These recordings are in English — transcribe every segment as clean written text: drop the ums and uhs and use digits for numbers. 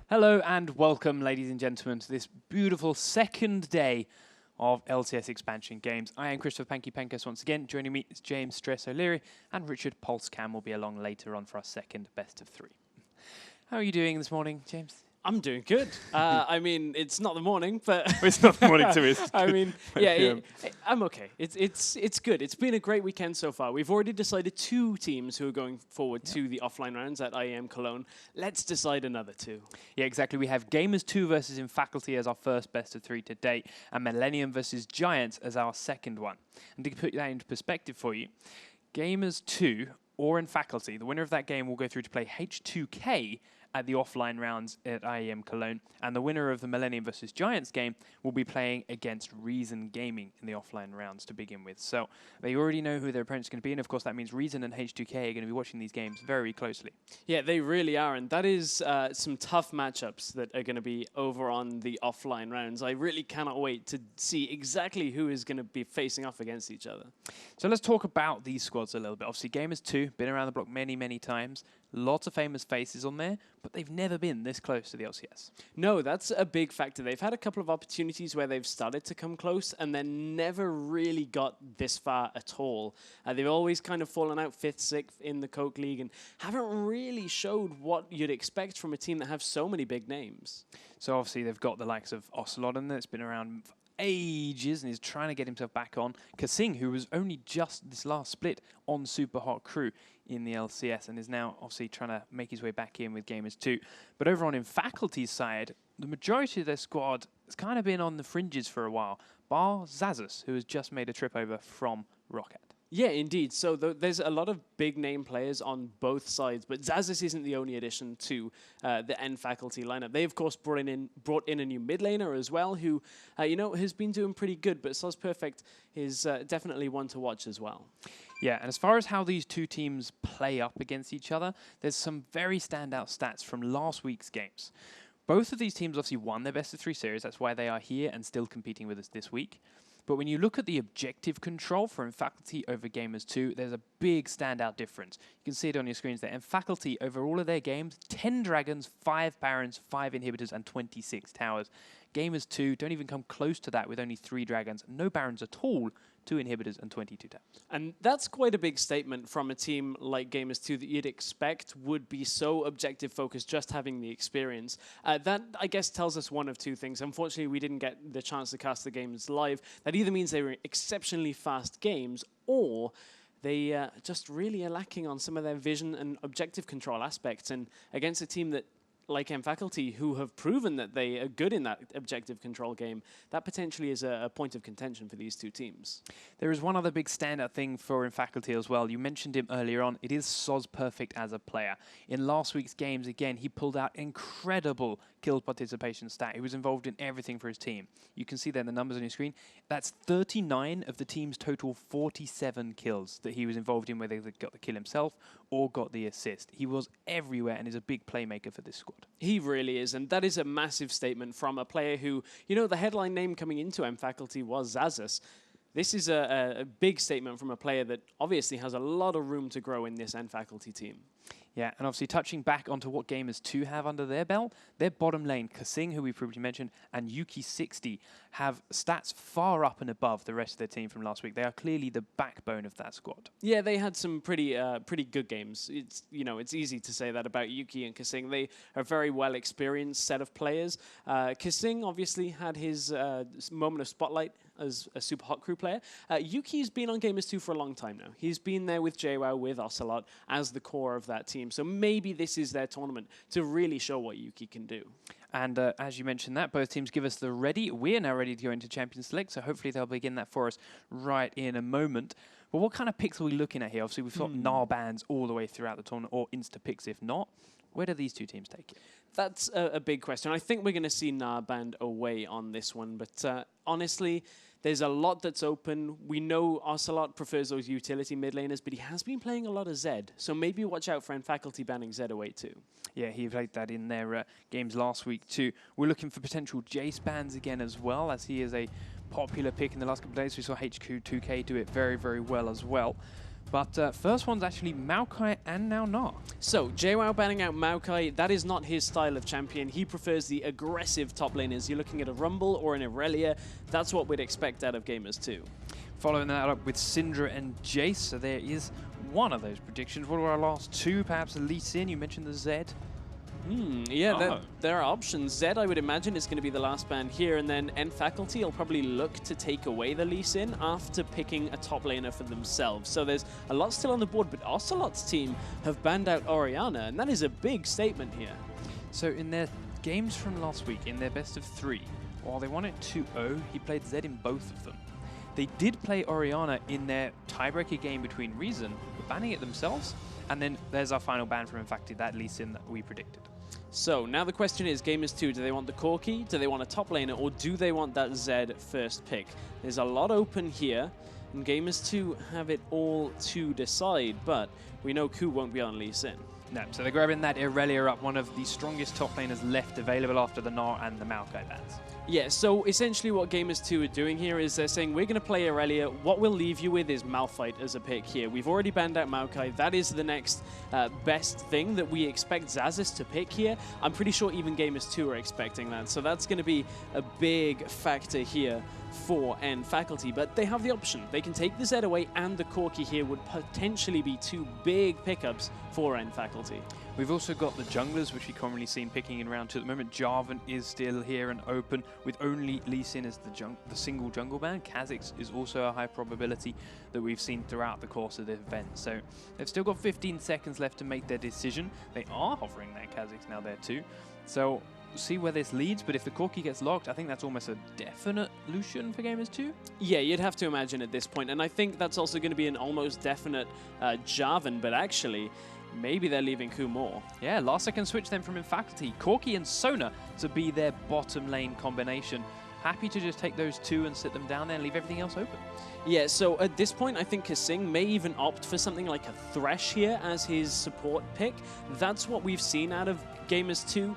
Hello and welcome, ladies and gentlemen, to this beautiful second day of LCS expansion games. I am Christopher Panky Pencos once again. Joining me is James Stress O'Leary, and Richard Pulse Cam will be along later on for our second best of three. How are you doing this morning, James? I'm doing good. I mean, it's not the morning, but It's not the morning to me. I mean, yeah, I'm okay. It's good. It's been a great weekend so far. We've already decided 2 teams who are going forward to the offline rounds at IEM Cologne. Let's decide another 2. Yeah, exactly. We have Gamers 2 versus In Faculty as our first best of 3 to date, and Millennium versus Giants as our second one. And to put that into perspective for you, Gamers 2 or In Faculty, the winner of that game will go through to play H2K at the offline rounds at IEM Cologne, and the winner of the Millennium versus Giants game will be playing against Reason Gaming in the offline rounds to begin with. So they already know who their opponent's going to be, and of course that means Reason and H2K are going to be watching these games very closely. Yeah, they really are, and that is some tough matchups that are going to be over on the offline rounds. I really cannot wait to see exactly who is going to be facing off against each other. So let's talk about these squads a little bit. Obviously, Gamers 2, been around the block many times. Lots of famous faces on there, but they've never been this close to the LCS. No, that's a big factor. They've had a couple of opportunities where they've started to come close and then never really got this far at all. They've always kind of fallen out 5th, 6th in the Coke League and haven't really showed what you'd expect from a team that have so many big names. So obviously they've got the likes of Ocelote in there. It's been around for ages and is trying to get himself back on. Kasing, who was only just this last split on Super Hot Crew in the LCS and is now obviously trying to make his way back in with Gamers 2. But over on In Faculty's side, the majority of their squad has kind of been on the fringes for a while, bar Zazus, who has just made a trip over from Rocket. Yeah, indeed. So there's a lot of big name players on both sides, but Zazus isn't the only addition to the N Faculty lineup. They of course brought in a new mid laner as well, who has been doing pretty good. But Soz Perfect is definitely one to watch as well. Yeah, and as far as how these two teams play up against each other, there's some very standout stats from last week's games. Both of these teams obviously won their best of 3 series. That's why they are here and still competing with us this week. But when you look at the objective control for In Faculty over Gamers 2, there's a big standout difference. You can see it on your screens there. In Faculty, over all of their games, 10 Dragons, 5 Barons, 5 Inhibitors, and 26 Towers. Gamers 2 don't even come close to that with only 3 Dragons, no Barons at all, 2 Inhibitors, and 22 Towers. And that's quite a big statement from a team like Gamers 2 that you'd expect would be so objective focused, just having the experience. That, I guess, tells us one of 2 things. Unfortunately, we didn't get the chance to cast the games live. That either means they were exceptionally fast games, or they just really are lacking on some of their vision and objective control aspects. And against a team that, like M Faculty, who have proven that they are good in that objective control game, that potentially is a point of contention for these 2 teams. There is one other big standout thing for In Faculty as well. You mentioned him earlier on. It is Soz Perfect as a player. In last week's games, again, he pulled out incredible kill participation stat. He was involved in everything for his team. You can see there the numbers on your screen. That's 39 of the team's total 47 kills that he was involved in, whether he got the kill himself or got the assist. He was everywhere and is a big playmaker for this squad. He really is, and that is a massive statement from a player who, the headline name coming into M Faculty was Zazus. This is a big statement from a player that obviously has a lot of room to grow in this N Faculty team. Yeah, and obviously touching back onto what Gamers 2 have under their belt, their bottom lane, Kasing, who we previously mentioned, and Yuki60 have stats far up and above the rest of their team from last week. They are clearly the backbone of that squad. Yeah, they had some pretty good games. It's easy to say that about Yuki and Kasing. They are a very well experienced set of players. Kasing obviously had his moment of spotlight as a Super Hot Crew player. Yuki's been on Gamers 2 for a long time now. He's been there with JWoww, with Ocelote, as the core of that team. So maybe this is their tournament to really show what Yuki can do. And as you mentioned that, both teams give us the ready. We're now ready to go into Champions Select, so hopefully they'll begin that for us right in a moment. But what kind of picks are we looking at here? Obviously, we've got NAR bans all the way throughout the tournament, or insta-picks if not. Where do these 2 teams take it? That's a big question. I think we're going to see NAR banned away on this one, but honestly, there's a lot that's open. We know Ocelote prefers those utility mid laners, but he has been playing a lot of Zed. So maybe watch out for N Faculty banning Zed away too. Yeah, he played that in their games last week too. We're looking for potential Jace bans again as well, as he is a popular pick in the last couple of days. We saw HQ2K do it very well as well. But first one's actually Maokai and now Na. So, JWoww banning out Maokai, that is not his style of champion. He prefers the aggressive top laners. You're looking at a Rumble or an Irelia. That's what we'd expect out of Gamers 2. Following that up with Syndra and Jace, so there is one of those predictions. What are our last two? Perhaps Lee Sin, you mentioned the Zed. Yeah, there are options. Zed, I would imagine, is going to be the last ban here, and then N Faculty will probably look to take away the Lee Sin after picking a top laner for themselves. So there's a lot still on the board, but Ocelote's team have banned out Orianna, and that is a big statement here. So in their games from last week, in their best of 3, while they won it 2-0, he played Zed in both of them. They did play Orianna in their tiebreaker game between Reason, banning it themselves, and then there's our final ban from Infacted, that Lee Sin that we predicted. So now the question is, Gamers 2, do they want the Corki, do they want a top laner, or do they want that Zed first pick? There's a lot open here, and Gamers 2 have it all to decide, but we know Ku won't be on Lee Sin. No, so they're grabbing that Irelia up, one of the strongest top laners left available after the Gnar and the Maokai bans. Yeah, so essentially what Gamers 2 are doing here is they're saying, we're going to play Irelia. What we'll leave you with is Malphite as a pick here. We've already banned out Maokai. That is the next best thing that we expect Xaxis to pick here. I'm pretty sure even Gamers 2 are expecting that. So that's going to be a big factor here for N Faculty. But they have the option. They can take the Zed away, and the Corki here would potentially be two big pickups for N Faculty. We've also got the junglers, which we've commonly seen picking in round 2 at the moment. Jarvan is still here and open, with only Lee Sin as the single jungle ban. Kha'Zix is also a high probability that we've seen throughout the course of the event. So they've still got 15 seconds left to make their decision. They are hovering their Kha'Zix now there too. So we'll see where this leads, but if the Corki gets locked, I think that's almost a definite Lucian for Gamers 2. Yeah, you'd have to imagine at this point, and I think that's also going to be an almost definite Jarvan, but actually, maybe they're leaving Ku more. Yeah, last second switch then from Infacity. Corki and Sona to be their bottom lane combination. Happy to just take those two and sit them down there and leave everything else open. Yeah, so at this point, I think Kasing may even opt for something like a Thresh here as his support pick. That's what we've seen out of Gamers 2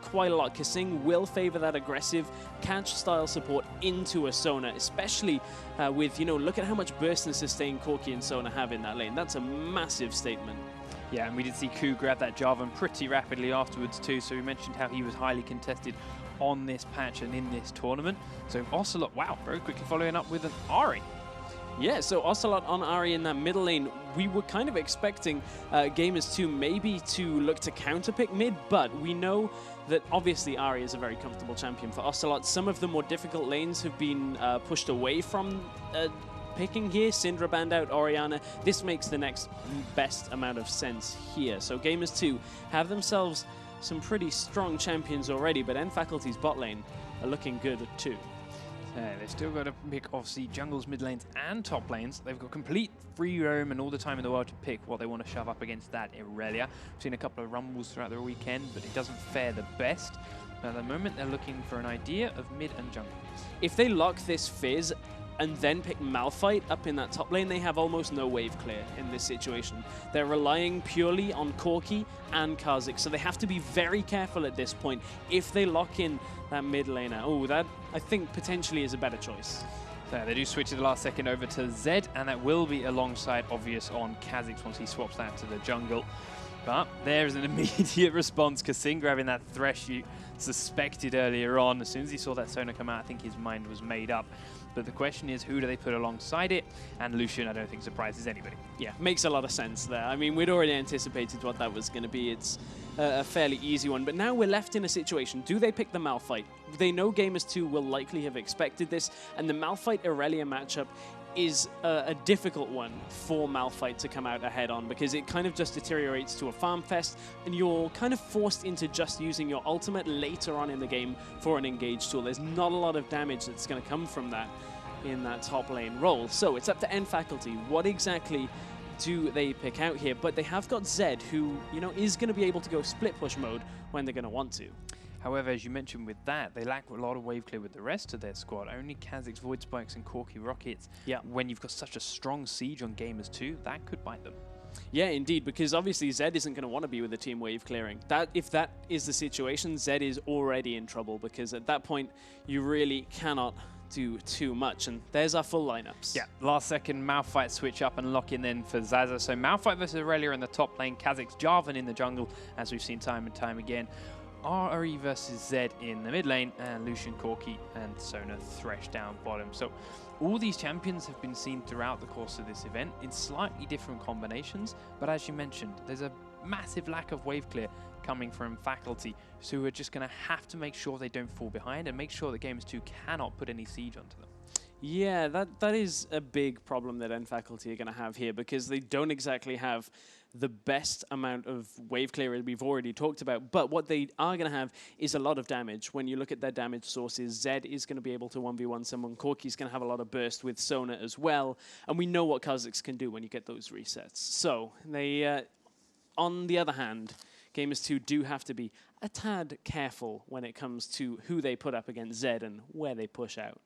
quite a lot. Kasing will favor that aggressive catch-style support into a Sona, especially with, look at how much burst and sustain Corki and Sona have in that lane. That's a massive statement. Yeah, and we did see Ku grab that Jarvan pretty rapidly afterwards too, so we mentioned how he was highly contested on this patch and in this tournament. So Ocelote, wow, very quickly following up with an Ahri. Yeah, so Ocelote on Ahri in that middle lane. We were kind of expecting Gamers 2 maybe to look to counterpick mid, but we know that obviously Ahri is a very comfortable champion for Ocelote. Some of the more difficult lanes have been pushed away from picking here. Syndra banned out Orianna. This makes the next best amount of sense here. So Gamers 2 have themselves some pretty strong champions already, but N Faculty's bot lane are looking good too. They've still got to pick, obviously, jungles, mid lanes, and top lanes. They've got complete free roam and all the time in the world to pick what they want to shove up against that Irelia. We've seen a couple of rumbles throughout the weekend, but it doesn't fare the best. But at the moment, they're looking for an idea of mid and jungle. If they lock this Fizz and then pick Malphite up in that top lane, they have almost no wave clear in this situation. They're relying purely on Corki and Kha'Zix, so they have to be very careful at this point. If they lock in that mid laner, that I think potentially is a better choice. So they do switch at the last second over to Zed, and that will be alongside Obvious on Kha'Zix once he swaps that to the jungle. But there's an immediate response. Kasing grabbing that Thresh you suspected earlier on. As soon as he saw that Sona come out, I think his mind was made up. But the question is, who do they put alongside it? And Lucian, I don't think, surprises anybody. Yeah, makes a lot of sense there. I mean, we'd already anticipated what that was going to be. It's a fairly easy one. But now we're left in a situation. Do they pick the Malphite? They know Gamers 2 will likely have expected this. And the Malphite-Irelia matchup is a difficult one for Malphite to come out ahead on, because it kind of just deteriorates to a farm fest, and you're kind of forced into just using your ultimate later on in the game for an engage tool. There's not a lot of damage that's going to come from that in that top lane role. So it's up to N Faculty. What exactly do they pick out here? But they have got Zed, who, is going to be able to go split push mode when they're going to want to. However, as you mentioned with that, they lack a lot of wave clear with the rest of their squad. Only Kha'Zix, Void Spikes, and Corki Rockets. Yeah. When you've got such a strong siege on Gamers 2, that could bite them. Yeah, indeed, because obviously Zed isn't going to want to be with the team wave clearing. If that is the situation, Zed is already in trouble, because at that point, you really cannot do too much. And there's our full lineups. Yeah, last second Malphite switch up and lock in then for Zaza. So Malphite versus Aurelia in the top lane, Kha'Zix, Jarvan in the jungle, as we've seen time and time again. RE versus Zed in the mid lane, and Lucian, Corki, and Sona Thresh down bottom. So all these champions have been seen throughout the course of this event in slightly different combinations, but as you mentioned, there's a massive lack of wave clear coming from Faculty, who are just going to have to make sure they don't fall behind and make sure that Gamers 2 cannot put any siege onto them. Yeah, that is a big problem that Faculty are going to have here, because they don't exactly have the best amount of wave clear we've already talked about, but what they are going to have is a lot of damage. When you look at their damage sources, Zed is going to be able to 1v1 someone, Corki's going to have a lot of burst with Sona as well, and we know what Kha'Zix can do when you get those resets. So, they, on the other hand, Gamers 2 do have to be a tad careful when it comes to who they put up against Zed and where they push out.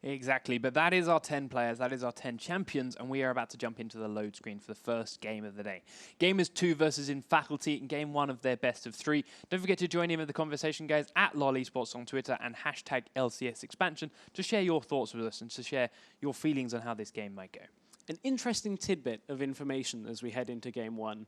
Exactly, but that is our 10 players, that is our 10 champions, and we are about to jump into the load screen for the first game of the day. Gamers 2 versus Faculty in game 1 of their best of 3. Don't forget to join in with the conversation, guys, at LOL Esports on Twitter and hashtag LCS expansion to share your thoughts with us and to share your feelings on how this game might go. An interesting tidbit of information as we head into game 1.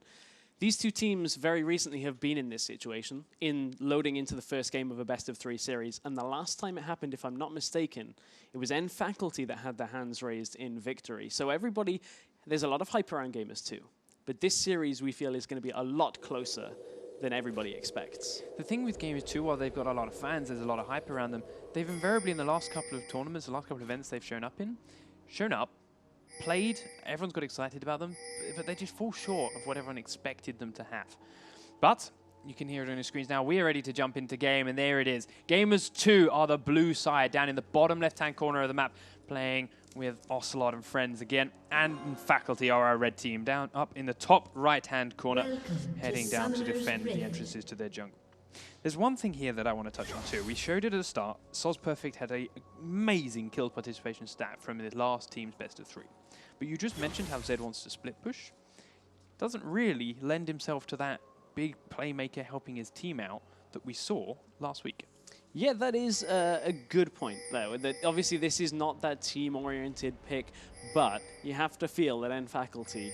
These two teams very recently have been in this situation, in loading into the first game of a best-of-3 series, and the last time it happened, if I'm not mistaken, it was Faculty that had their hands raised in victory. So everybody, there's a lot of hype around Gamers 2, but this series we feel is going to be a lot closer than everybody expects. The thing with Gamers 2, while they've got a lot of fans, there's a lot of hype around them, they've invariably in the last couple of tournaments, the last couple of events they've shown up, played, everyone's got excited about them, but they just fall short of what everyone expected them to have. But you can hear it on your screens now. We are ready to jump into game, and there it is. Gamers 2 are the blue side down in the bottom left-hand corner of the map, playing with Ocelote and friends again, and Faculty are our red team down up in the top right-hand corner, heading down to defend the entrances to their jungle. There's one thing here that I want to touch on too. We showed it at the start. Soz Perfect had an amazing kill participation stat from the last team's best of 3. But you just mentioned how Zed wants to split push. Doesn't really lend himself to that big playmaker helping his team out that we saw last week. Yeah, that is a good point, though. That obviously, this is not that team-oriented pick, but you have to feel that Faculty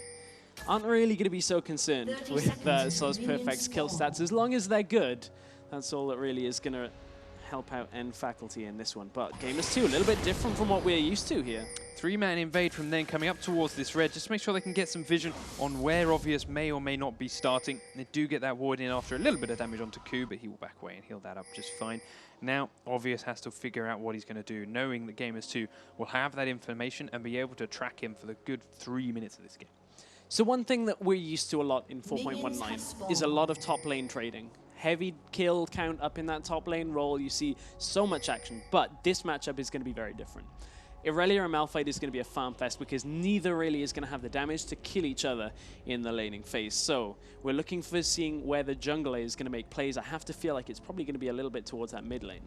aren't really going to be so concerned with Soz Perfect's kill stats. As long as they're good, that's all that really is going to help out Faculty in this one. But Gamers 2, a little bit different from what we're used to here. 3-man invade from then coming up towards this red, just to make sure they can get some vision on where Obvious may or may not be starting. They do get that ward in after a little bit of damage onto Ku, but he will back away and heal that up just fine. Now, Obvious has to figure out what he's going to do, knowing that Gamers 2 will have that information and be able to track him for the good 3 minutes of this game. So one thing that we're used to a lot in 4.19 is a lot of top lane trading. Heavy kill count up in that top lane role, you see so much action, but this matchup is going to be very different. Aurelia and Malphite is going to be a farm fest because neither really is going to have the damage to kill each other in the laning phase. So we're looking for seeing where the jungler is going to make plays. I have to feel like it's probably going to be a little bit towards that mid lane.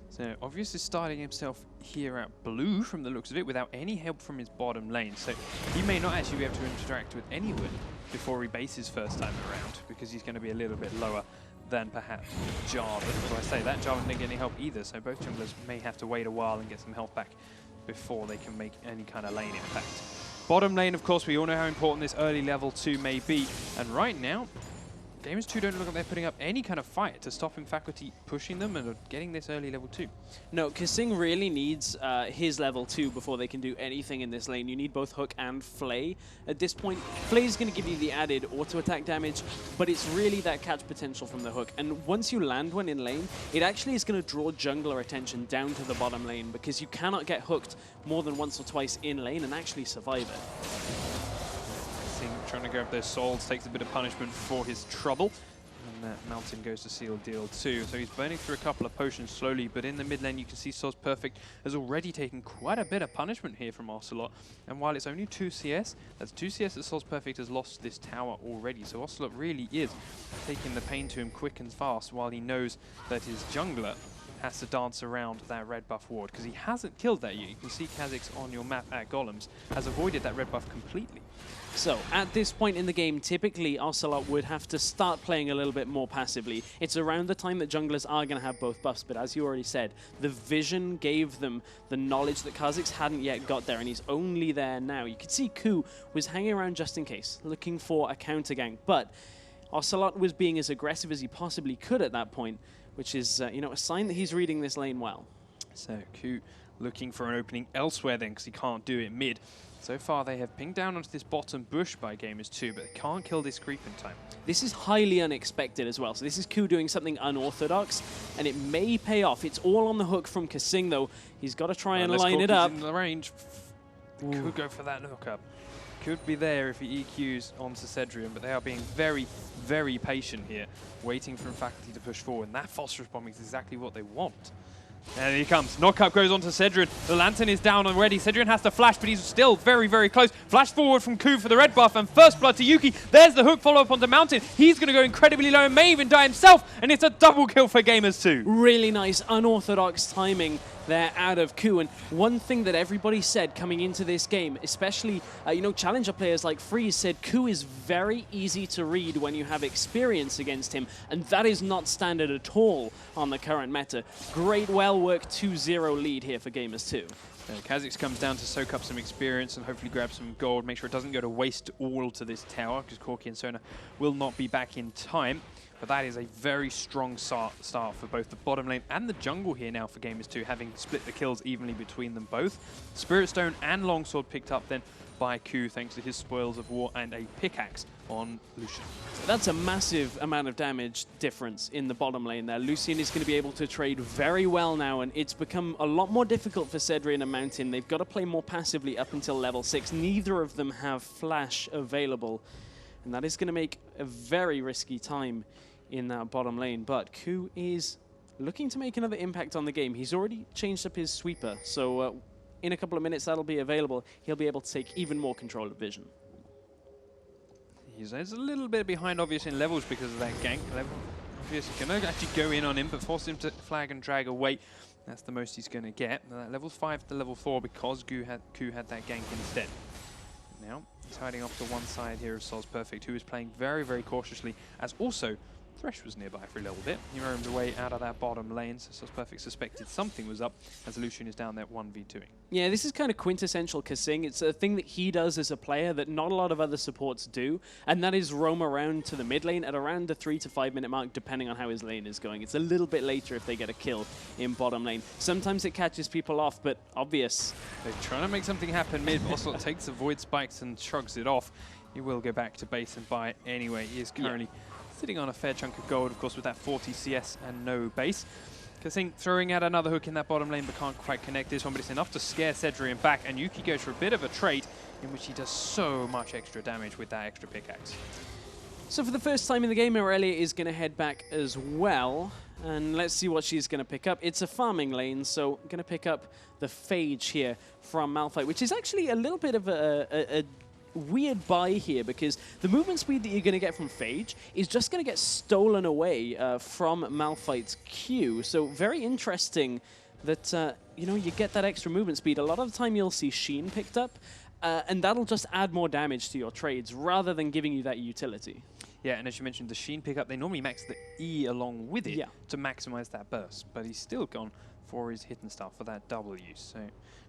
So Obvious is starting himself here at blue from the looks of it without any help from his bottom lane. So he may not actually be able to interact with anyone before he bases first time around because he's going to be a little bit lower than perhaps Jarvan. So I say that, Jarvan didn't get any help either. So both junglers may have to wait a while and get some health back before they can make any kind of lane impact. Bottom lane, of course, we all know how important this early level 2 may be. And right now, Gamers 2 don't look like they're putting up any kind of fight to stop Faculty pushing them and getting this early level 2. No, Kasing really needs his level 2 before they can do anything in this lane. You need both Hook and Flay at this point. Flay is going to give you the added auto-attack damage, but it's really that catch potential from the Hook. And once you land one in lane, it actually is going to draw jungler attention down to the bottom lane because you cannot get hooked more than once or twice in lane and actually survive it. Trying to grab those souls, takes a bit of punishment for his trouble. And that Mountain goes to seal deal too. So he's burning through a couple of potions slowly, but in the mid lane you can see Soz Perfect has already taken quite a bit of punishment here from Ocelote. And while it's only 2 CS, that's 2 CS that Soz Perfect has lost this tower already. So Ocelote really is taking the pain to him quick and fast while he knows that his jungler has to dance around that red buff ward because he hasn't killed that yet. You can see Kha'Zix on your map at Golems has avoided that red buff completely. So, at this point in the game, typically Ocelote would have to start playing a little bit more passively. It's around the time that junglers are going to have both buffs, but as you already said, the vision gave them the knowledge that Kha'Zix hadn't yet got there, and he's only there now. You could see Ku was hanging around just in case, looking for a counter gank, but Ocelote was being as aggressive as he possibly could at that point, which is, you know, a sign that he's reading this lane well. So, Ku looking for an opening elsewhere then because he can't do it mid. So far, they have pinged down onto this bottom bush by Gamers2, but they can't kill this creep in time. This is highly unexpected as well. So this is Ku doing something unorthodox, and it may pay off. It's all on the hook from Kasing, though. He's got to try and line it up. In the range. They could go for that hookup. Could be there if he EQs onto Cedrian, but they are being very, very patient here, waiting for Faculty to push forward. And that phosphorus bombing is exactly what they want. And he comes. Knockup goes on to Cedrian. The lantern is down already. Cedrian has to flash, but he's still very, very close. Flash forward from Ku for the red buff, and first blood to Yuki. There's the hook follow-up onto Mountain. He's going to go incredibly low and may even die himself, and it's a double kill for Gamers2. Really nice, unorthodox timing there out of Ku. And one thing that everybody said coming into this game, especially, you know, challenger players like Freeze said Ku is very easy to read when you have experience against him, and that is not standard at all on the current meta. Great, well-worked 2-0 lead here for Gamers2. Kha'Zix comes down to soak up some experience and hopefully grab some gold, make sure it doesn't go to waste all to this tower, because Corki and Sona will not be back in time. But that is a very strong start for both the bottom lane and the jungle here now for Gamers2, having split the kills evenly between them both. Spirit Stone and Longsword picked up then by Ku thanks to his spoils of war and a pickaxe on Lucian. That's a massive amount of damage difference in the bottom lane there. Lucian is going to be able to trade very well now, and it's become a lot more difficult for Cedrian and Mountain. They've got to play more passively up until level 6. Neither of them have flash available, and that is going to make a very risky time in that bottom lane. But Ku is looking to make another impact on the game. He's already changed up his sweeper, so in a couple of minutes that'll be available. He'll be able to take even more control of vision. He's a little bit behind, obviously, in levels because of that gank. Obviously, going to actually go in on him, but force him to flag and drag away. That's the most he's going to get. Level 5 to level 4 because Ku had that gank instead. Now, he's hiding off to one side here of Sol's Perfect, who is playing very, very cautiously, as also Thresh was nearby for a little bit. He roamed away out of that bottom lane, so Sol's Perfect suspected something was up as Lucian is down there 1v2ing. Yeah, this is kind of quintessential Kasing. It's a thing that he does as a player that not a lot of other supports do, and that is roam around to the mid lane at around the 3 to 5 minute mark, depending on how his lane is going. It's a little bit later if they get a kill in bottom lane. Sometimes it catches people off, but obvious. They're trying to make something happen mid. Ocelote takes the Void Spikes and shrugs it off. He will go back to base and buy it anyway. He is currently sitting on a fair chunk of gold, of course, with that 40 CS and no base. Kasing throwing out another hook in that bottom lane, but can't quite connect this one, but it's enough to scare Cedrian back, and Yuki goes for a bit of a trade in which he does so much extra damage with that extra pickaxe. So for the first time in the game, Aurelia is going to head back as well, and let's see what she's going to pick up. It's a farming lane, so going to pick up the Phage here from Malphite, which is actually a little bit of a weird buy here, because the movement speed that you're going to get from Phage is just going to get stolen away from Malphite's Q. So very interesting that you know, you get that extra movement speed. A lot of the time you'll see Sheen picked up, and that'll just add more damage to your trades rather than giving you that utility. Yeah, and as you mentioned, the Sheen pickup, they normally max the E along with it to maximize that burst, but he's still gone for his hit and stuff for that W, so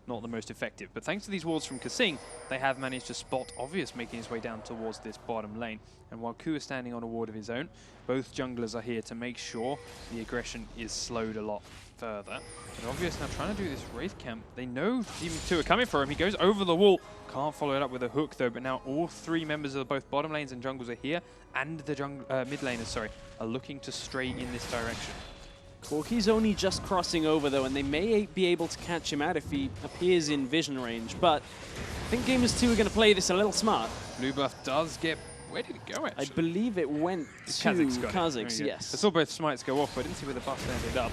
not the most effective. But thanks to these wards from Kasing, they have managed to spot Obvious making his way down towards this bottom lane. And while Ku is standing on a ward of his own, both junglers are here to make sure the aggression is slowed a lot further. But Obvious now trying to do this Wraith camp. They know Team 2 are coming for him. He goes over the wall. Can't follow it up with a hook though, but now all three members of both bottom lanes and jungles are here, and the mid laners, sorry, are looking to stray in this direction. Corki's only just crossing over though, and they may be able to catch him out if he appears in vision range, but I think Gamers2 are going to play this a little smart. Blue buff does get... Where did it go, actually? I believe it went to Kha'Zix, yes. I saw both smites go off, but I didn't see where the buff ended up.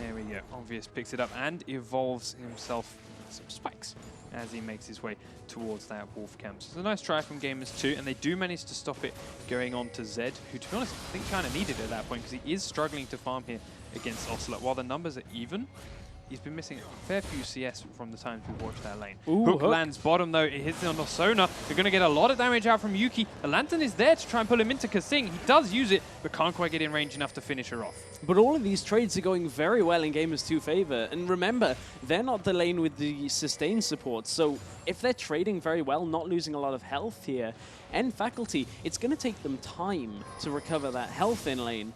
There we go. Obvious picks it up and evolves himself some spikes as he makes his way towards that wolf camp. So it's a nice try from Gamers2, and they do manage to stop it going on to Zed, who, to be honest, I think kind of needed it at that point, because he is struggling to farm here against Ocelote. While the numbers are even, he's been missing a fair few CS from the times we've watched that lane. Ooh, Hook lands bottom though, it hits on the Sona. They're going to get a lot of damage out from Yuki. The Lantern is there to try and pull him into Kasing. He does use it, but can't quite get in range enough to finish her off. But all of these trades are going very well in Gamers 2 favor. And remember, they're not the lane with the sustain support. So if they're trading very well, not losing a lot of health here, and Faculty, it's going to take them time to recover that health in lane.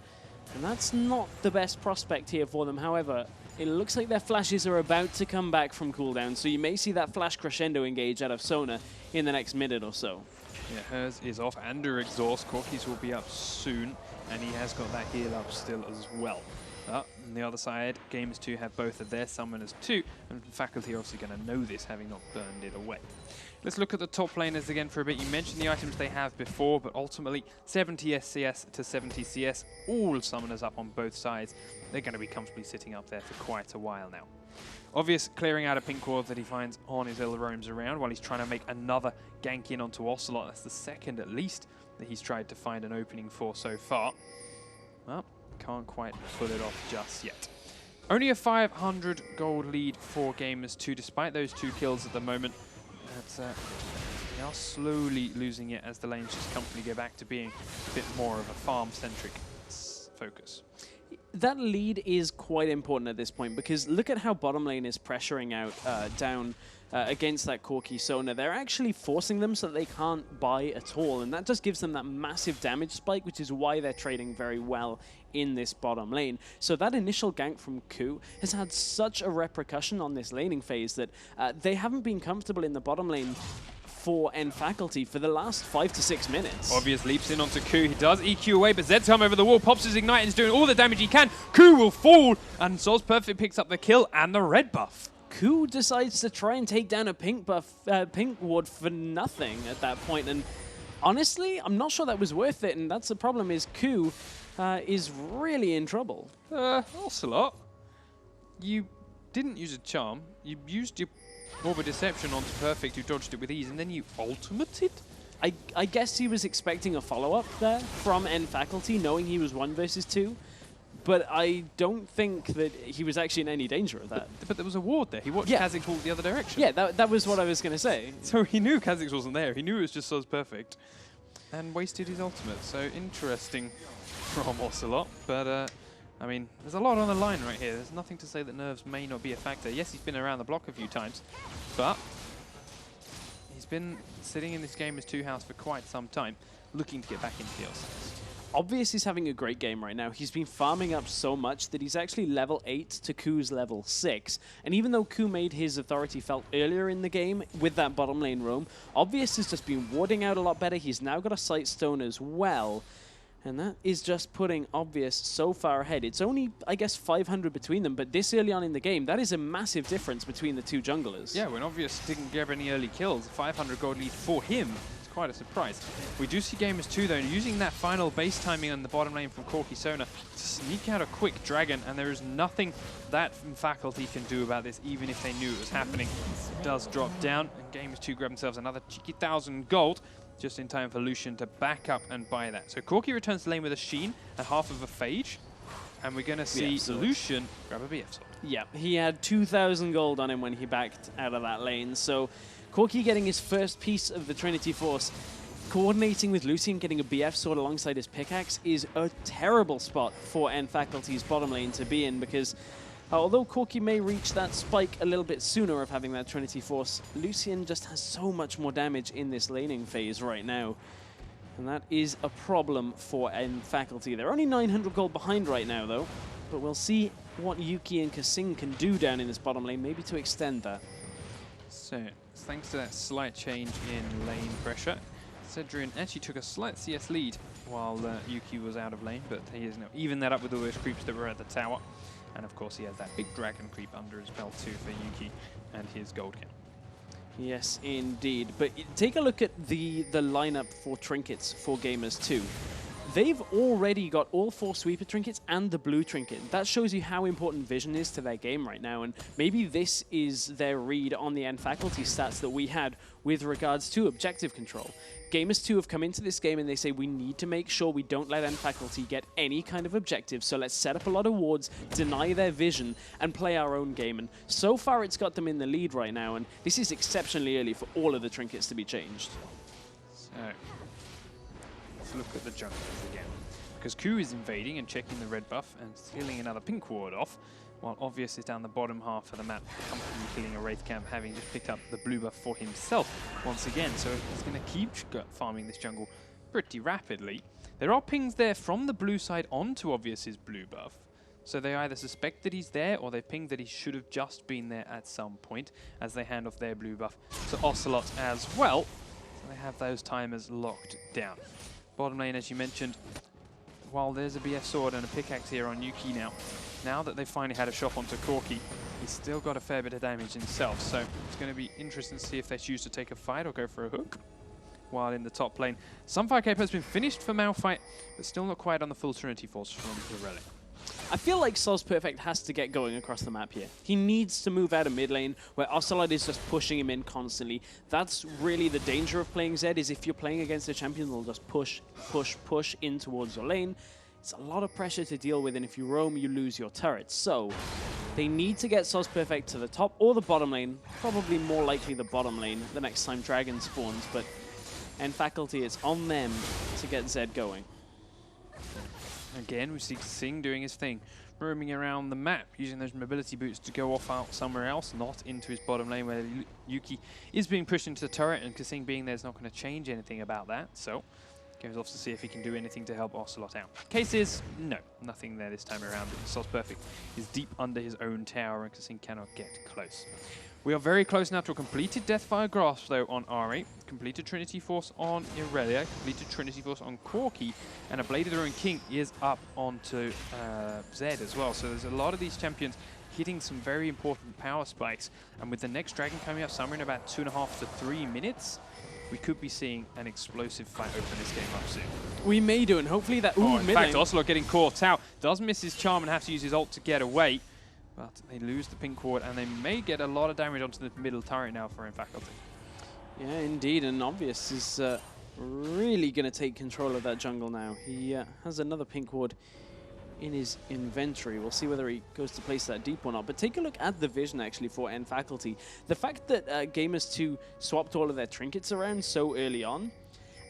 And that's not the best prospect here for them. However, it looks like their flashes are about to come back from cooldown, so you may see that flash crescendo engage out of Sona in the next minute or so. Yeah, hers is off under exhaust. Corky's will be up soon, and he has got that heal up still as well. On the other side, Gamers 2 have both of their summoners too, and Faculty are obviously going to know this, having not burned it away. Let's look at the top laners again for a bit. You mentioned the items they have before, but ultimately 70 SCS to 70 CS, all summoners up on both sides. They're going to be comfortably sitting up there for quite a while now. Obvious clearing out a pink ward that he finds on his ill roams around while he's trying to make another gank in onto Ocelote. That's the second at least that he's tried to find an opening for so far. Well, can't quite pull it off just yet. Only a 500 gold lead for Gamers 2 despite those 2 kills at the moment. They are slowly losing it as the lanes just comfortably go back to being a bit more of a farm-centric focus. That lead is quite important at this point because look at how bottom lane is pressuring out down against that Corki Sona. They're actually forcing them so that they can't buy at all, and that just gives them that massive damage spike, which is why they're trading very well in this bottom lane. So that initial gank from Ku has had such a repercussion on this laning phase that they haven't been comfortable in the bottom lane for Faculty for the last 5 to 6 minutes. Obvious leaps in onto Ku. He does EQ away, but Zed's come over the wall, pops his Ignite, and is doing all the damage he can. Ku will fall, and Sol's Perfect picks up the kill and the red buff. Ku decides to try and take down a pink ward for nothing at that point, and honestly, I'm not sure that was worth it, and that's the problem is Ku is really in trouble. Ocelote, you didn't use a charm. You used your Orb of Deception onto Perfect, who dodged it with ease, and then you ultimated? I guess he was expecting a follow-up there from Faculty, knowing he was 1 versus 2. But I don't think that he was actually in any danger of that. But there was a ward there. He watched Kha'Zix walk the other direction. Yeah, that was what I was going to say. So he knew Kha'Zix wasn't there. He knew it was just Sol's Perfect. And wasted his ultimate. So interesting from Ocelote. But, I mean, there's a lot on the line right here. There's nothing to say that nerves may not be a factor. Yes, he's been around the block a few times. But he's been sitting in this Gamers 2 house for quite some time, looking to get back into the LCS. Obvious is having a great game right now. He's been farming up so much that he's actually level 8 to Ku's level 6. And even though Ku made his authority felt earlier in the game with that bottom lane roam, Obvious has just been warding out a lot better. He's now got a Sight Stone as well. And that is just putting Obvious so far ahead. It's only, I guess, 500 between them, but this early on in the game, that is a massive difference between the 2 junglers. Yeah, when Obvious didn't get any early kills, 500 gold lead for him. Quite a surprise. We do see Gamers 2 though using that final base timing on the bottom lane from Corki Sona to sneak out a quick dragon, and there is nothing that Faculty can do about this, even if they knew it was happening. It does drop down, and Gamers 2 grab themselves another cheeky 1,000 gold just in time for Lucian to back up and buy that. So Corki returns to lane with a Sheen and half of a Phage, and we're going to see Lucian grab a BF sword. Yeah, he had 2,000 gold on him when he backed out of that lane, so Corki getting his first piece of the Trinity Force, coordinating with Lucian, getting a BF sword alongside his pickaxe is a terrible spot for Faculty's bottom lane to be in, because although Corki may reach that spike a little bit sooner of having that Trinity Force, Lucian just has so much more damage in this laning phase right now. And that is a problem for Faculty. They're only 900 gold behind right now though, but we'll see what Yuki and Kasing can do down in this bottom lane, maybe to extend that. So, thanks to that slight change in lane pressure, Cedrian actually took a slight CS lead while Yuki was out of lane, but he has now evened that up with all those creeps that were at the tower. And of course he has that big dragon creep under his belt too for Yuki and his gold count. Yes, indeed. But take a look at the lineup for trinkets for Gamers 2. they've already got all 4 sweeper trinkets and the blue trinket. That shows you how important vision is to their game right now, and maybe this is their read on the end faculty stats that we had with regards to objective control. Gamers 2 have come into this game and they say we need to make sure we don't let end faculty get any kind of objective, so let's set up a lot of wards, deny their vision, and play our own game. And so far it's got them in the lead right now, and this is exceptionally early for all of the trinkets to be changed. So, let's look at the junglers again. Because Ku is invading and checking the red buff and stealing another pink ward off, while Obvious is down the bottom half of the map, comfortably killing a Wraith Camp, having just picked up the blue buff for himself once again. So he's going to keep farming this jungle pretty rapidly. There are pings there from the blue side onto Obvious's blue buff. So they either suspect that he's there, or they ping that he should have just been there at some point as they hand off their blue buff to Ocelote as well. So they have those timers locked down. Bottom lane, as you mentioned, while there's a BF sword and a pickaxe here on Yuki now that they've finally had a shot onto Corki, he's still got a fair bit of damage himself. So it's going to be interesting to see if they choose to take a fight or go for a hook. While in the top lane, Sunfire Cape has been finished for Malphite, but still not quite on the full Trinity Force from Irelia. I feel like Sol's Perfect has to get going across the map here. He needs to move out of mid lane, where Ocelote is just pushing him in constantly. That's really the danger of playing Zed, is if you're playing against a champion, they'll just push, push, push in towards your lane. It's a lot of pressure to deal with, and if you roam, you lose your turret. So they need to get Sol's Perfect to the top or the bottom lane, probably more likely the bottom lane the next time Dragon spawns, but end faculty, it's on them to get Zed going. Again, we see Sing doing his thing, roaming around the map, using those mobility boots to go off out somewhere else, not into his bottom lane where Yuki is being pushed into the turret, and Kasing being there is not going to change anything about that. So goes off to see if he can do anything to help Ocelote out. Case is, no, nothing there this time around. Sol's Perfect is deep under his own tower, and Kasing cannot get close. We are very close now to a completed Deathfire Grasp, though, on R8, completed Trinity Force on Irelia, completed Trinity Force on Corki, and a Blade of the Ruined King is up onto Zed as well. So there's a lot of these champions hitting some very important power spikes, and with the next Dragon coming up somewhere in about 2.5 to 3 minutes, we could be seeing an explosive fight open this game up soon. We may do, and hopefully that... Ooh, in fact, Ocelote getting caught out, does miss his charm and have to use his ult to get away. But they lose the pink ward, and they may get a lot of damage onto the middle turret now for end faculty. Yeah, indeed, and Obvious is really going to take control of that jungle now. He has another pink ward in his inventory. We'll see whether he goes to place that deep or not. But take a look at the vision, actually, for end faculty. The fact that Gamers 2 swapped all of their trinkets around so early on,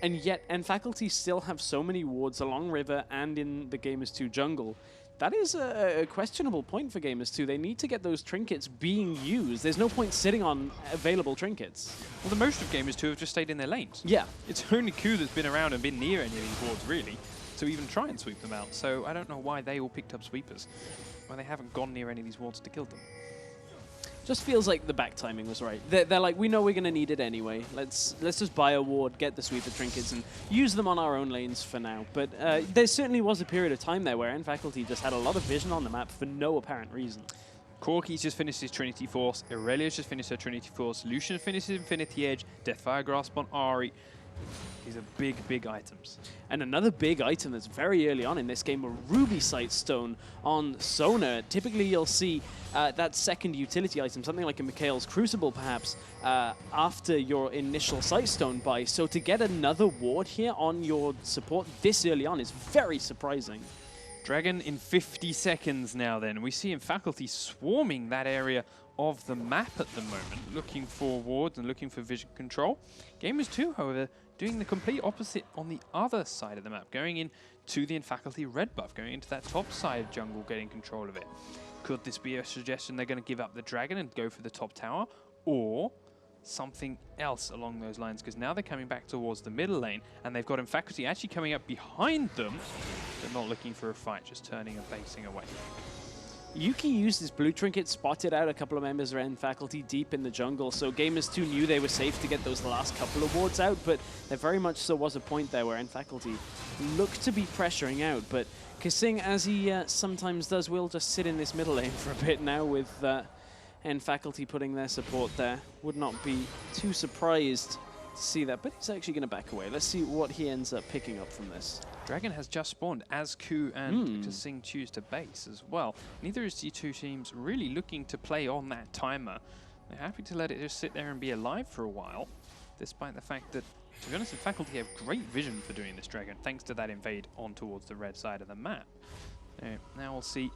and yet end faculty still have so many wards along river and in the Gamers 2 jungle, that is a questionable point for Gamers 2. They need to get those trinkets being used. There's no point sitting on available trinkets. Well, the most of Gamers 2 have just stayed in their lanes. Yeah. It's only Ku that's been around and been near any of these wards, really, to even try and sweep them out. So I don't know why they all picked up sweepers, when they haven't gone near any of these wards to kill them. Just feels like the back timing was right. They're like, we know we're going to need it anyway. Let's just buy a ward, get the sweeper trinkets, and use them on our own lanes for now. But there certainly was a period of time there where end faculty just had a lot of vision on the map for no apparent reason. Corki's just finished his Trinity Force, Irelia's just finished her Trinity Force, Lucian finished his Infinity Edge, Deathfire Grasp on Ahri. These are big, big items. And another big item that's very early on in this game, a Ruby Sightstone on Sona. Typically you'll see that second utility item, something like a Mikhail's Crucible perhaps, after your initial Sightstone buy. So to get another ward here on your support this early on is very surprising. Dragon in 50 seconds now then. We see in faculty swarming that area of the map at the moment, looking for wards and looking for vision control. Gamers 2, however, doing the complete opposite on the other side of the map, going in to the faculty red buff, going into that top side jungle, getting control of it. Could this be a suggestion they're going to give up the dragon and go for the top tower, or something else along those lines? Because now they're coming back towards the middle lane, and they've got faculty actually coming up behind them. They're not looking for a fight, just turning and facing away. Yuki used his blue trinket, spotted out a couple of members of end faculty deep in the jungle, so Gamers 2 knew they were safe to get those last couple of wards out, but there very much so was a point there where end faculty looked to be pressuring out, but Kasing, as he sometimes does, will just sit in this middle lane for a bit now with end faculty putting their support there. Would not be too surprised see that, but he's actually going to back away. Let's see what he ends up picking up from this. Dragon has just spawned as Ku and Kasing choose to base as well. Neither of the two teams really looking to play on that timer. They're happy to let it just sit there and be alive for a while, despite the fact that, to be honest, the faculty have great vision for doing this Dragon, thanks to that invade on towards the red side of the map. Now we'll see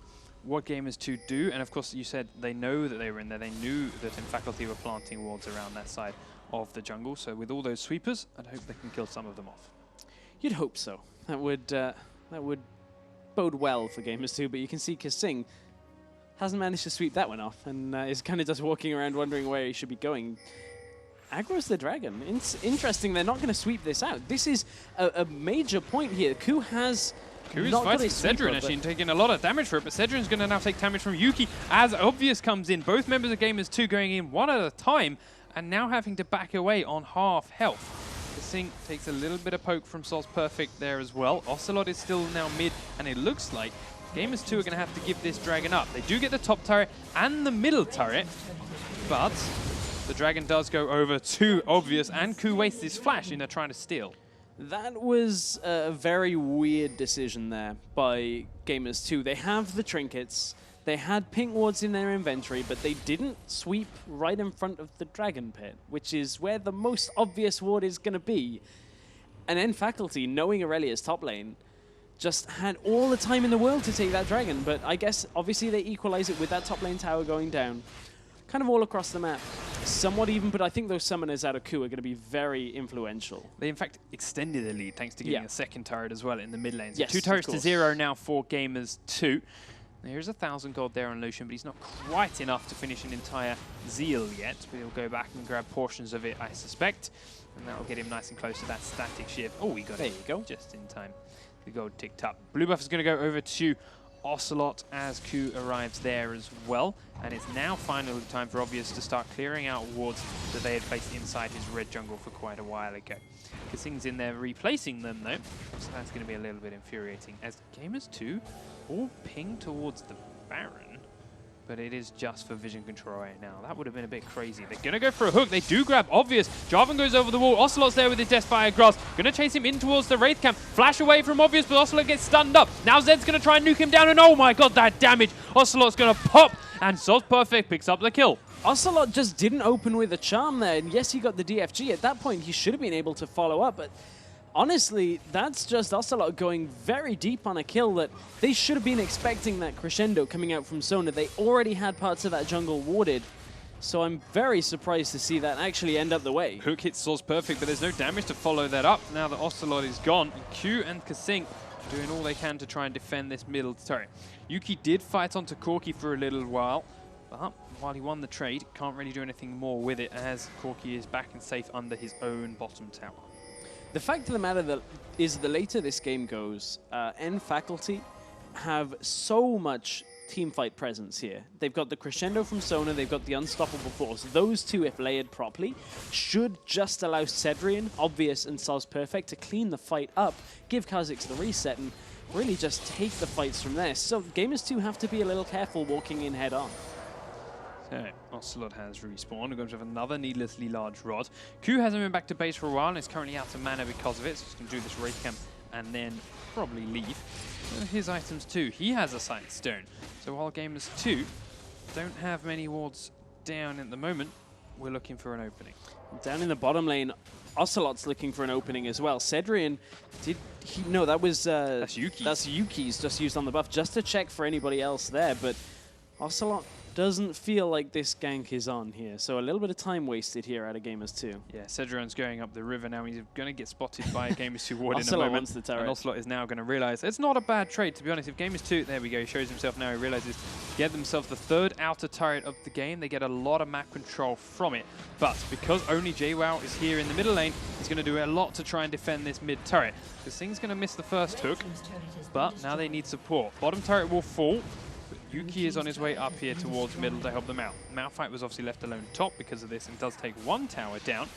what Gamers 2 do, and of course you said they know that they were in there. They knew that in faculty were planting wards around that side of the jungle, so with all those sweepers, I'd hope they can kill some of them off. You'd hope so. That would bode well for Gamers 2, but you can see Kasing hasn't managed to sweep that one off, and is kind of just walking around wondering where he should be going. Aggro's the Dragon. Interesting, they're not going to sweep this out. This is a major point here. Ku is fighting Cedrin actually and taking a lot of damage for it, but Cedrin's going to now take damage from Yuki as Obvious comes in. Both members of Gamers 2 going in one at a time, and now having to back away on half health. Kasing takes a little bit of poke from Sol's Perfect there as well. Ocelote is still now mid, and it looks like Gamers 2 are going to have to give this Dragon up. They do get the top turret and the middle turret, but the Dragon does go over to Obvious, and Ku wastes his flash in trying to steal. That was a very weird decision there by Gamers 2. They have the trinkets, they had pink wards in their inventory, but they didn't sweep right in front of the Dragon Pit, which is where the most obvious ward is going to be. And then Faculty, knowing Aurelia's top lane, just had all the time in the world to take that Dragon, but I guess obviously they equalize it with that top lane tower going down. Kind of all across the map. Somewhat even, but I think those summoners out of Ku are going to be very influential. They, in fact, extended the lead thanks to getting a second turret as well in the mid lane. So yes, 2 turrets to 0 now for Gamers 2. There's 1,000 gold there on Lucian, but he's not quite enough to finish an entire Zeal yet. But he'll go back and grab portions of it, I suspect. And that'll get him nice and close to that static shift. Oh, he got it. There you go. Just in time. The gold ticked up. Blue buff is going to go over to Ocelote as Ku arrives there as well. And it's now finally time for Obvious to start clearing out wards that they had placed inside his red jungle for quite a while ago. Kasing's in there replacing them though, so that's going to be a little bit infuriating. As Gamers 2 all ping towards the Baron, but it is just for vision control right now. That would have been a bit crazy. They're going to go for a hook. They do grab Obvious. Jarvan goes over the wall. Ocelote's there with his Deathfire Grass. Going to chase him in towards the Wraith camp. Flash away from Obvious, but Ocelote gets stunned up. Now Zed's going to try and nuke him down, and oh my god, that damage. Ocelote's going to pop, and Sol's Perfect picks up the kill. Ocelote just didn't open with a charm there, and yes, he got the DFG. At that point, he should have been able to follow up, but honestly, that's just Ocelote going very deep on a kill that they should have been expecting that crescendo coming out from Sona. They already had parts of that jungle warded, so I'm very surprised to see that actually end up the way. Hook hits Sol's Perfect, but there's no damage to follow that up now that Ocelote is gone. And Q and Kasing doing all they can to try and defend this middle turret. Yuki did fight onto Corki for a little while, but while he won the trade, can't really do anything more with it as Corki is back and safe under his own bottom tower. The fact of the matter is the later this game goes, N Faculty have so much teamfight presence here. They've got the crescendo from Sona, they've got the unstoppable force. Those two, if layered properly, should just allow Cedrian, Obvious, and Sol's Perfect to clean the fight up, give Kha'Zix the reset, and really just take the fights from there. So Gamers 2 have to be a little careful walking in head on. So, Ocelote has respawned. We're going to have another needlessly large rod. Ku hasn't been back to base for a while and is currently out of mana because of it, so he's going to do this Wraith camp and then probably leave. And his items too. He has a Sight Stone. So while Gamers 2 don't have many wards down at the moment, we're looking for an opening. Down in the bottom lane, Ocelote's looking for an opening as well. Cedrian, no, that was... that's Yuki's. That's Yuki's, just used on the buff, just to check for anybody else there, but Ocelote doesn't feel like this gank is on here. So a little bit of time wasted here out of Gamers 2. Yeah, Cedrian's going up the river now. He's going to get spotted by Gamers 2 ward in a Ocelote moment. wants the turret. And Ocelote is now going to realize it's not a bad trade, to be honest. If Gamers 2, there we go, he shows himself now. He realizes get themselves the third outer turret of the game. They get a lot of map control from it. But because only JWoww is here in the middle lane, he's going to do a lot to try and defend this mid turret. Kasing's going to miss the first hook, but now they need support. Bottom turret will fall. Yuki is on his way up here towards middle to help them out. Malphite was obviously left alone top because of this and does take one tower down.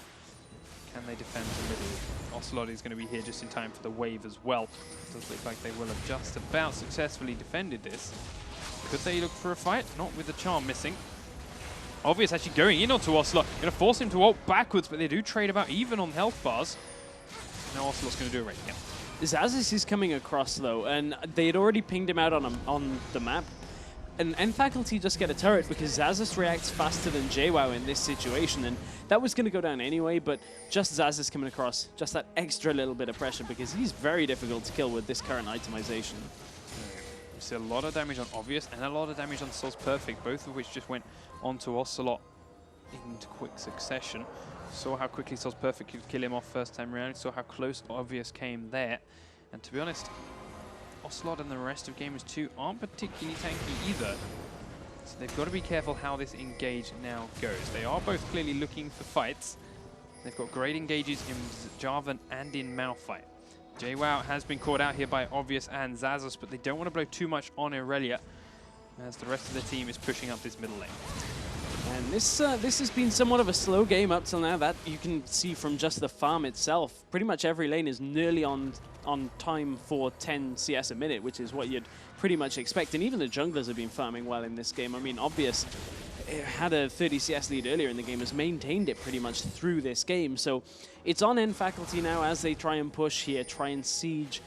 Can they defend the middle? Ocelote is going to be here just in time for the wave as well. It does look like they will have just about successfully defended this. Could they look for a fight? Not with the charm missing. Obvious actually going in onto Ocelote. Going to force him to ult backwards, but they do trade about even on health bars. Now Ocelote's going to do it right again. Zazas is coming across though, and they had already pinged him out on the map. And Faculty just get a turret because Zazas reacts faster than JWoww in this situation, and that was going to go down anyway, but just Zazas coming across, just that extra little bit of pressure because he's very difficult to kill with this current itemization. We see a lot of damage on Obvious and a lot of damage on Soz Perfect, both of which just went onto Ocelote in quick succession. Saw how quickly Soz Perfect could kill him off first time around, saw how close Obvious came there, and to be honest, Ocelote and the rest of Gamers 2 aren't particularly tanky either. So they've got to be careful how this engage now goes. They are both clearly looking for fights. They've got great engages in Jarvan and in Malphite. JWoww has been caught out here by Obvious and Zazas, but they don't want to blow too much on Irelia as the rest of the team is pushing up this middle lane. And this has been somewhat of a slow game up till now. That you can see from just the farm itself. Pretty much every lane is nearly on time for 10 CS a minute, which is what you'd pretty much expect. And even the junglers have been farming well in this game. I mean, Obvious had a 30 CS lead earlier in the game, has maintained it pretty much through this game. So it's on End Faculty now as they try and push here, try and siege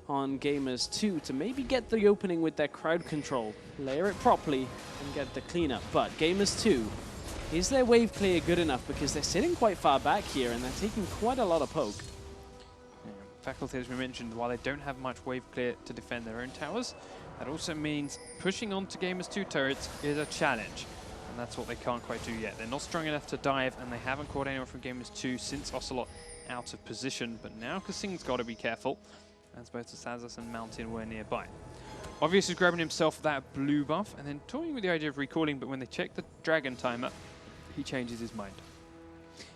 on Gamers 2 to maybe get the opening with their crowd control, layer it properly and get the cleanup. But Gamers 2, is their wave clear good enough? Because they're sitting quite far back here and they're taking quite a lot of poke. Yeah, Faculty, as we mentioned, while they don't have much wave clear to defend their own towers, that also means pushing onto Gamers 2 turrets is a challenge. And that's what they can't quite do yet. They're not strong enough to dive, and they haven't caught anyone from Gamers 2 since Ocelote out of position. But now Kasing's got to be careful, as both Zazas and Mountain were nearby. Obvious is grabbing himself that blue buff, and then toying with the idea of recalling, but when they check the Dragon timer, he changes his mind.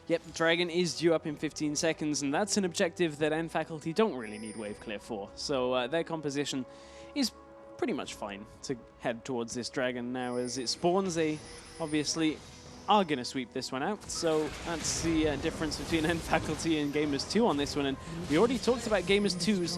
Yep, Dragon is due up in 15 seconds, and that's an objective that End Faculty don't really need wave clear for. So their composition is pretty much fine to head towards this Dragon now. As it spawns, they obviously are going to sweep this one out. So that's the difference between End Faculty and Gamers 2 on this one. And we already talked about Gamers 2's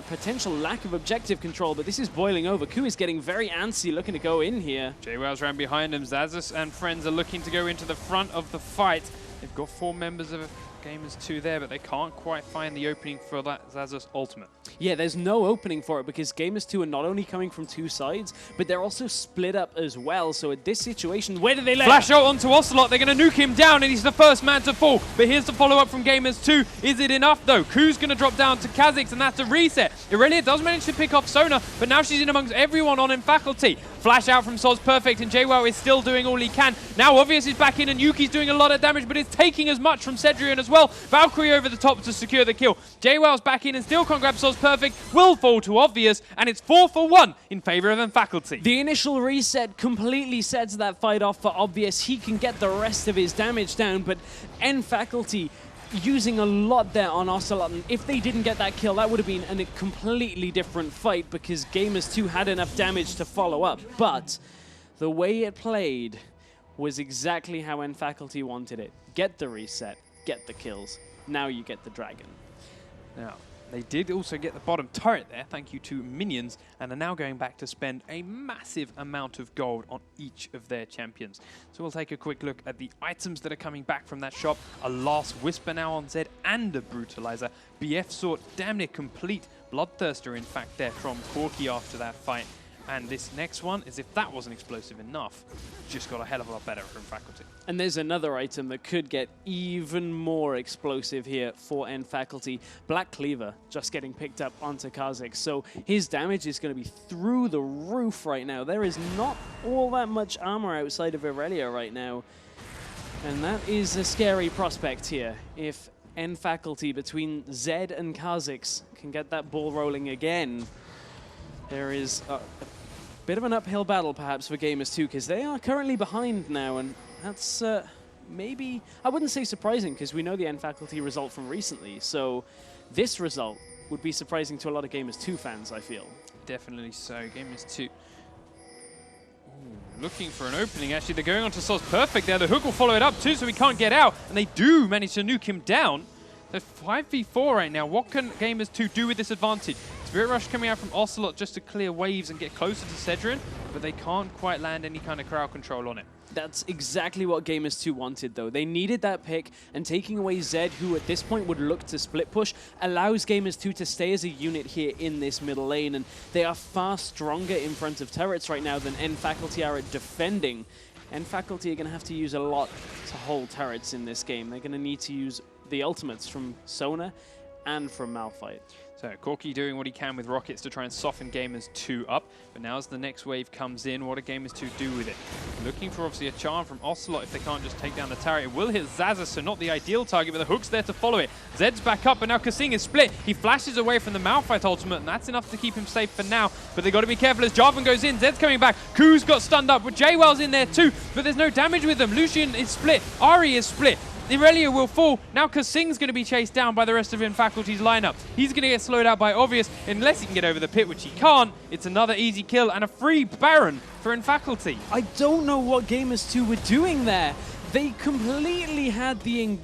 potential lack of objective control, but this is boiling over. Ku is getting very antsy, looking to go in here. JWoww's around behind him. Zazas and friends are looking to go into the front of the fight. They've got 4 members of Gamers 2 there, but they can't quite find the opening for that Zazas ultimate. Yeah, there's no opening for it because Gamers 2 are not only coming from 2 sides, but they're also split up as well. So at this situation, where do they land? Flash out onto Ocelote. They're going to nuke him down, and he's the first man to fall. But here's the follow-up from Gamers 2. Is it enough, though? Ku's going to drop down to Kha'Zix, and that's a reset. Irelia does manage to pick off Sona, but now she's in amongst everyone on in Faculty. Flash out from Soz Perfect, and JWoww is still doing all he can. Now Obvious is back in, and Yuki's doing a lot of damage, but it's taking as much from Cedrion as well. Valkyrie over the top to secure the kill. JWoww's back in and still can't grab Soz Perfect. Will fall to Obvious, and it's 4 for 1 in favor of Faculty. The initial reset completely sets that fight off for Obvious. He can get the rest of his damage down, but End Faculty using a lot there on Ocelote, and if they didn't get that kill, that would have been a completely different fight because Gamers 2 had enough damage to follow up. But the way it played was exactly how End Faculty wanted it. Get the reset, get the kills. Now you get the Dragon. Now, they did also get the bottom turret there, thank you to minions, and are now going back to spend a massive amount of gold on each of their champions. So we'll take a quick look at the items that are coming back from that shop. A Last Whisper now on Zed and a Brutalizer. BF Sword, damn near complete Bloodthirster in fact there from Corki after that fight. And this next one, as if that wasn't explosive enough, just got a hell of a lot better from Faculty. And there's another item that could get even more explosive here for End Faculty. Black Cleaver just getting picked up onto Kha'Zix. So his damage is going to be through the roof right now. There is not all that much armor outside of Irelia right now. And that is a scary prospect here. If End Faculty between Zed and Kha'Zix can get that ball rolling again, there is a bit of an uphill battle perhaps for Gamers 2 because they are currently behind now, and that's maybe, I wouldn't say surprising because we know the End Faculty result from recently, so this result would be surprising to a lot of Gamers 2 fans, I feel. Definitely so. Gamers 2 looking for an opening. Actually, they're going on to Soz Perfect there. The hook will follow it up too, so he can't get out, and they do manage to nuke him down. So 5v4 right now. What can Gamers 2 do with this advantage? Spirit Rush coming out from Ocelote just to clear waves and get closer to Cedrion, but they can't quite land any kind of crowd control on it. That's exactly what Gamers 2 wanted, though. They needed that pick, and taking away Zed, who at this point would look to split push, allows Gamers 2 to stay as a unit here in this middle lane, and they are far stronger in front of turrets right now than N Faculty are at defending. N Faculty are going to have to use a lot to hold turrets in this game. They're going to need to use the ultimates from Sona and from Malphite. So Corki doing what he can with rockets to try and soften Gamers 2 up, but now as the next wave comes in, what do Gamers 2 do with it? Looking for obviously a charm from Ocelote if they can't just take down the turret. It will hit Zaza, so not the ideal target, but the hook's there to follow it. Zed's back up, but now Kasing is split. He flashes away from the Malphite ultimate, and that's enough to keep him safe for now, but they got to be careful as Jarvan goes in. Zed's coming back. Ku's got stunned up, but Jaywell's in there too, but there's no damage with them. Lucian is split. Ahri is split. Irelia will fall. Now Kasing's going to be chased down by the rest of N Faculty's lineup. He's going to get slowed out by Obvious, unless he can get over the pit, which he can't. It's another easy kill and a free Baron for N Faculty. I don't know what Gamers 2 were doing there. They completely had the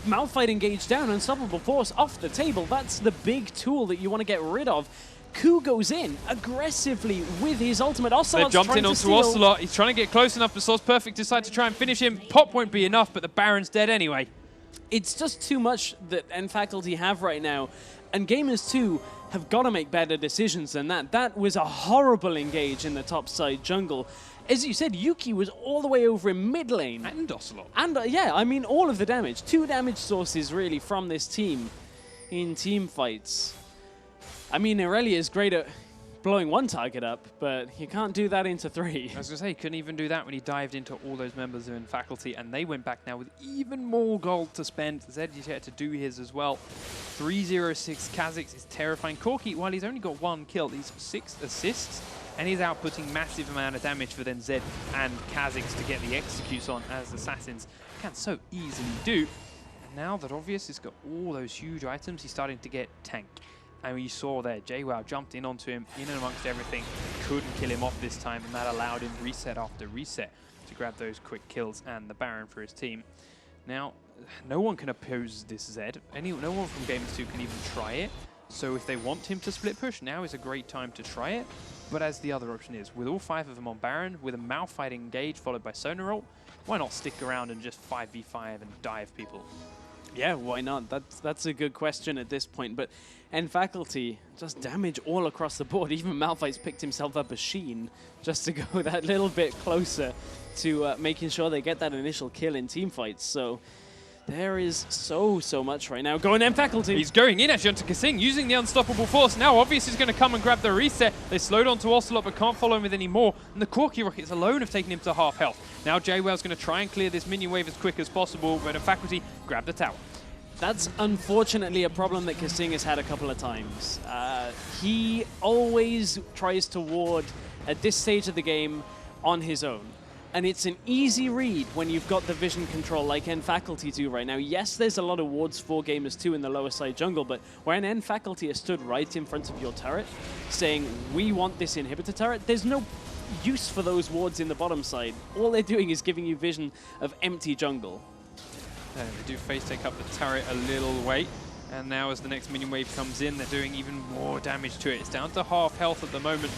Malphite engaged down, Unstoppable Force off the table. That's the big tool that you want to get rid of. Ku goes in aggressively with his ultimate. They jumped in onto Ocelote. He's trying to get close enough, but Sauce Perfect decides to try and finish him. Pop won't be enough, but the Baron's dead anyway. It's just too much that N Faculty have right now, and Gamers 2 have got to make better decisions than that. That was a horrible engage in the top side jungle. As you said, Yuki was all the way over in mid lane. And Ocelote. And yeah, I mean, all of the damage. 2 damage sources, really, from this team in team fights. I mean, Irelia is great at blowing one target up, but you can't do that into 3. I was going to say, he couldn't even do that when he dived into all those members of N Faculty, and they went back now with even more gold to spend. Zed had to do his as well. 306 Kha'Zix is terrifying. Corki, while he's only got 1 kill, he's 6 assists, and he's outputting massive amount of damage for then Zed and Kha'Zix to get the executes on, as Assassins can so easily do. And now that Obvious has got all those huge items, he's starting to get tanked. And you saw there, Jaywow jumped in onto him, in and amongst everything, couldn't kill him off this time, and that allowed him reset after reset to grab those quick kills and the Baron for his team. Now, no one can oppose this Zed. No one from Gamers 2 can even try it. So if they want him to split push, now is a great time to try it. But as the other option is, with all 5 of them on Baron, with a Malphite engage followed by Sona ult, why not stick around and just 5v5 and dive people? Yeah, why not? That's a good question at this point. But N Faculty just damage all across the board. Even Malphite's picked himself up a Sheen just to go that little bit closer to making sure they get that initial kill in team fights. So there is so much right now going N Faculty. He's going in actually onto Kasing, using the Unstoppable Force. Now Obvious is going to come and grab the reset. They slowed onto Ocelote but can't follow him with any more. And the Corki Rockets alone have taken him to half health. Now Jaywell's going to try and clear this minion wave as quick as possible, but N Faculty grab the tower. That's unfortunately a problem that Kasing has had a couple of times. He always tries to ward at this stage of the game on his own. And it's an easy read when you've got the vision control like N Faculty do right now. Yes, there's a lot of wards for Gamers 2 in the lower side jungle, but when N Faculty is stood right in front of your turret, saying, we want this inhibitor turret, there's no use for those wards in the bottom side. All they're doing is giving you vision of empty jungle. They do face take up the turret a little way, and now as the next minion wave comes in, they're doing even more damage to it. It's down to half health at the moment.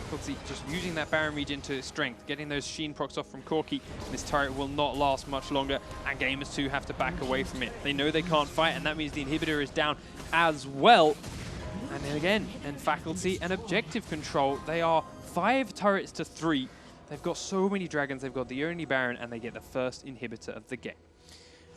Faculty just using that Baron regen to its strength, getting those Sheen procs off from Corki. This turret will not last much longer, and Gamers 2 have to back away from it. They know they can't fight, and that means the inhibitor is down as well. And then again, and Faculty and objective control, they are 5 turrets to 3. They've got so many dragons, they've got the only Baron, and they get the first inhibitor of the game.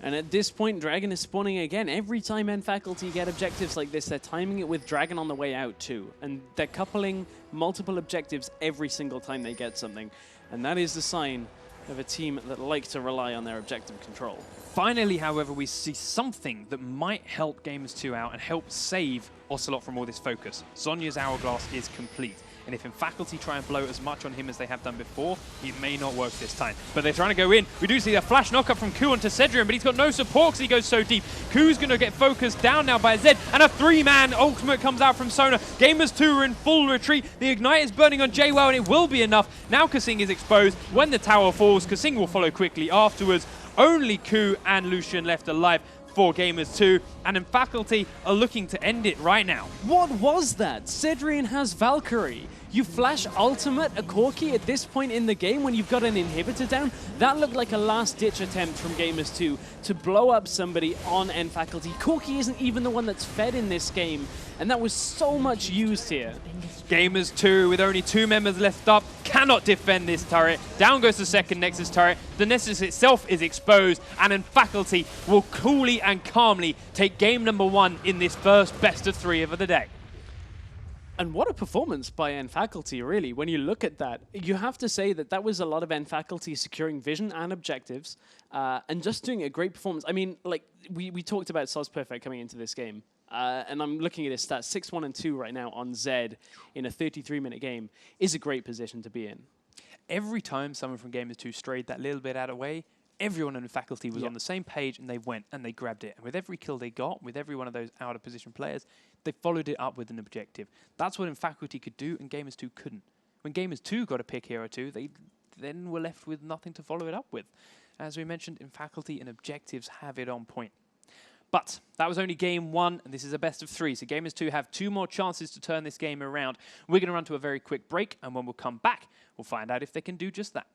And at this point, Dragon is spawning again. Every time N Faculty get objectives like this, they're timing it with Dragon on the way out too. And they're coupling multiple objectives every single time they get something. And that is the sign of a team that like to rely on their objective control. Finally, however, we see something that might help Gamers 2 out and help save Ocelote from all this focus. Zhonya's Hourglass is complete. And if N Faculty try and blow as much on him as they have done before, it may not work this time. But they're trying to go in. We do see a flash knockup from Ku onto Cedrian, but he's got no support because he goes so deep. Ku's going to get focused down now by Zed, and a 3-man ultimate comes out from Sona. Gamers 2 are in full retreat. The Ignite is burning on Jaywell, and it will be enough. Now Kasing is exposed. When the tower falls, Kasing will follow quickly afterwards. Only Ku and Lucian left alive. for Gamers 2, and then Faculty are looking to end it right now. What was that? Cedrian has Valkyrie. You flash ultimate a Corki at this point in the game when you've got an inhibitor down? That looked like a last-ditch attempt from Gamers 2 to blow up somebody on End Faculty. Corki isn't even the one that's fed in this game, and that was so much used here. Gamers 2, with only 2 members left up, cannot defend this turret. Down goes the second Nexus turret. The Nexus itself is exposed, and then Faculty will coolly and calmly take game number 1 in this first best of 3 of the day. And what a performance by End Faculty, really. When you look at that, you have to say that that was a lot of End Faculty securing vision and objectives and just doing a great performance. I mean, like, we talked about Soz Perfect coming into this game. And I'm looking at his stats, 6-1 and 2 right now on Zed in a 33-minute game is a great position to be in. Every time someone from Gamers 2 strayed that little bit out of the way, everyone in the Faculty was on the same page, and they went and they grabbed it. And with every kill they got, with every one of those out-of-position players, they followed it up with an objective. That's what in Faculty could do, and Gamers 2 couldn't. When Gamers 2 got a pick Hero 2, they then were left with nothing to follow it up with. As we mentioned, in Faculty and objectives have it on point. But that was only game 1, and this is a best of 3. So Gamers 2 have 2 more chances to turn this game around. We're going to run to a very quick break, and when we'll come back, we'll find out if they can do just that.